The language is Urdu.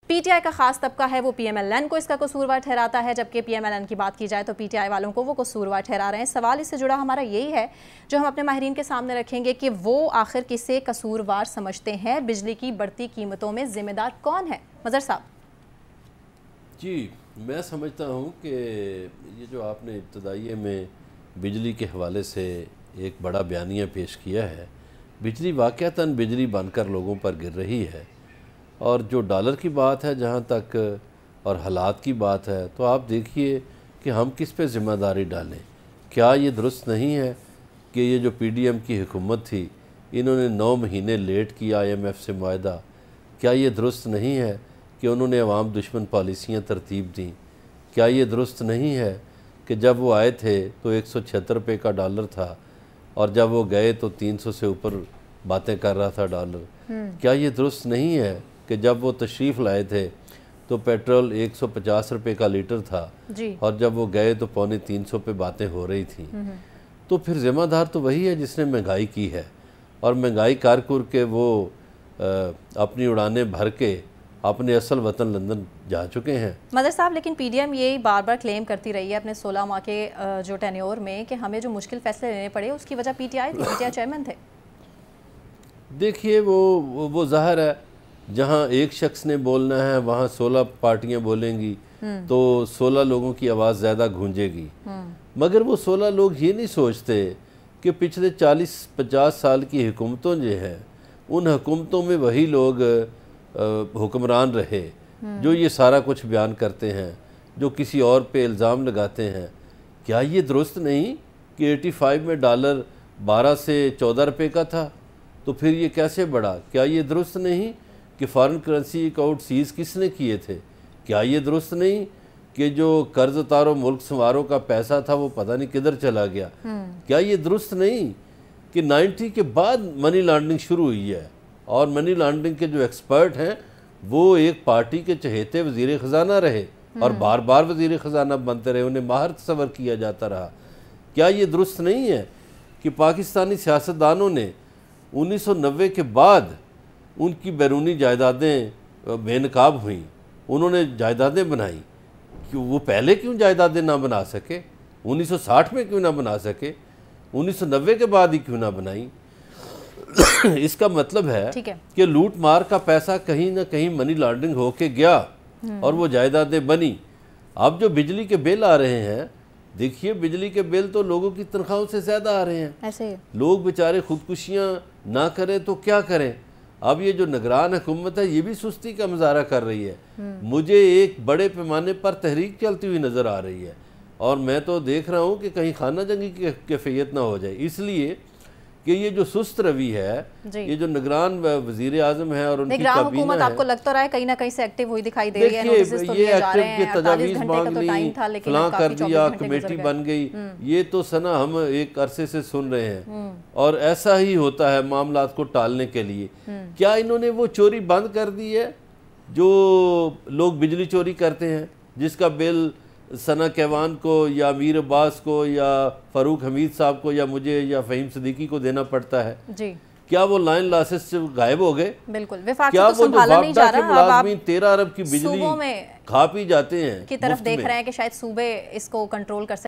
پی ٹی آئی کا خاص طبقہ ہے وہ پی ایم ایل این کو اس کا قصوروار ٹھہراتا ہے، جبکہ پی ایم ایل این کی بات کی جائے تو پی ٹی آئی والوں کو وہ قصوروار ٹھہرا رہے ہیں۔ سوال اس سے جڑا ہمارا یہی ہے جو ہم اپنے ماہرین کے سامنے رکھیں گے کہ وہ آخر کسے قصوروار سمجھتے ہیں؟ بجلی کی بڑھتی قیمتوں میں ذمہ دار کون ہے؟ مظہر صاحب۔ جی، میں سمجھتا ہوں کہ یہ جو آپ نے ابتدائیے میں بجلی کے حوالے سے ایک بڑا بیانیہ پیش کیا ہے، بجلی واقعتاً بجلی بن کر لوگوں پر گر رہی ہے، اور جو ڈالر کی بات ہے جہاں تک اور حالات کی بات ہے تو آپ دیکھیے کہ ہم کس پہ ذمہ داری ڈالیں۔ کیا یہ درست نہیں ہے کہ یہ جو پی ڈی ایم کی حکومت تھی انہوں نے 9 مہینے لیٹ کیا آئی ایم ایف سے معاہدہ؟ کیا یہ درست نہیں ہے کہ انہوں نے عوام دشمن پالیسیاں ترتیب دیں؟ کیا یہ درست نہیں ہے کہ جب وہ آئے تھے تو 176 روپے کا ڈالر تھا اور جب وہ گئے تو 300 سے اوپر باتیں کر رہا تھا ڈالر؟ کیا یہ درست نہیں ہے کہ جب وہ تشریف لائے تھے تو پیٹرول 150 روپے کا لیٹر تھا اور جب وہ گئے تو 250 پہ باتیں ہو رہی تھیں؟ تو پھر ذمہ دار تو وہی ہے جس نے مہنگائی کی ہے، اور مہنگائی کر کے وہ اپنی اڑانیں بھر کے اپنے اصل وطن لندن جا چکے ہیں۔ مظہر صاحب، لیکن پی ڈی ایم یہی بار بار کلیم کرتی رہی ہے اپنے 16 ماہ کے جو ٹینیور میں کہ ہمیں جو مشکل فیصلے لینے پڑے اس کی وجہ پی ٹی آئی چیئرمین تھے۔ دیکھیے وہ ظاہر ہے جہاں ایک شخص نے بولنا ہے وہاں 16 پارٹیاں بولیں گی تو 16 لوگوں کی آواز زیادہ گونجے گی، مگر وہ 16 لوگ یہ نہیں سوچتے کہ پچھلے 40-50 سال کی حکومتوں جو ہیں ان حکومتوں میں وہی لوگ حکمران رہے جو یہ سارا کچھ بیان کرتے ہیں، جو کسی اور پہ الزام لگاتے ہیں۔ کیا یہ درست نہیں کہ 85 میں ڈالر 12 سے 14 روپے کا تھا تو پھر یہ کیسے بڑھا؟ کیا یہ درست نہیں کہ فارن کرنسی اکاؤنٹ سیز کس نے کیے تھے؟ کیا یہ درست نہیں کہ جو قرض اتارو ملک سنوارو کا پیسہ تھا وہ پتہ نہیں کدھر چلا گیا؟ کیا یہ درست نہیں کہ 90 کے بعد منی لانڈرنگ شروع ہوئی ہے اور منی لانڈرنگ کے جو ایکسپرٹ ہیں وہ ایک پارٹی کے چہیتے وزیر خزانہ رہے اور بار بار وزیر خزانہ بنتے رہے، انہیں ماہر تصور کیا جاتا رہا؟ کیا یہ درست نہیں ہے کہ پاکستانی سیاستدانوں نے 1990 کے بعد ان کی بیرونی جائیدادیں بے نقاب ہوئیں، انہوں نے جائیدادیں بنائیں؟ وہ پہلے کیوں جائیدادیں نہ بنا سکے؟ 1960 میں کیوں نہ بنا سکے؟ 1990 کے بعد ہی کیوں نہ بنائیں؟ اس کا مطلب ہے کہ لوٹ مار کا پیسہ کہیں نہ کہیں منی لانڈرنگ ہو کے گیا اور وہ جائیدادیں بنی۔ اب جو بجلی کے بل آ رہے ہیں، دیکھیے بجلی کے بل تو لوگوں کی تنخواہوں سے زیادہ آ رہے ہیں، لوگ بیچارے خودکشیاں نہ کریں تو کیا کریں؟ اب یہ جو نگران حکومت ہے یہ بھی سستی کا مظاہرہ کر رہی ہے۔ مجھے ایک بڑے پیمانے پر تحریک چلتی ہوئی نظر آ رہی ہے، اور میں تو دیکھ رہا ہوں کہ کہیں خانہ جنگی کی کیفیت نہ ہو جائے، اس لیے کہ یہ جو سست روی ہے، یہ جو نگران وزیر اعظم ہے اور ان کی کابینہ ہے، حکومت آپ کو لگتا رہا ہے کہیں نہ کہیں سے ایکٹیو ہوئی دکھائی دے رہی ہے، نوٹسز تو لیے جا رہے ہیں، 48 گھنٹے کا تو ٹائم تھا لیکن فلاں کر دیا، کمیٹی بن گئی، یہ تو سنا ہم ایک عرصے سے سن رہے ہیں، اور ایسا ہی ہوتا ہے معاملات کو ٹالنے کے لیے۔ کیا انہوں نے وہ چوری بند کر دی ہے جو لوگ بجلی چوری کرتے ہیں، جس کا بل ثنا کیوان کو یا امیر عباس کو یا فاروق حمید صاحب کو یا مجھے یا فہیم صدیقی کو دینا پڑتا ہے؟ کیا وہ لائن لاسز سے غائب ہو گئے؟ بالکل، کیا وہ جو وابڈا کے ملازمین 13 ارب کی بجلی کھا پی جاتے ہیں کی طرف دیکھ رہے ہیں کہ شاید صوبے اس کو کنٹرول کر سکتے ہیں؟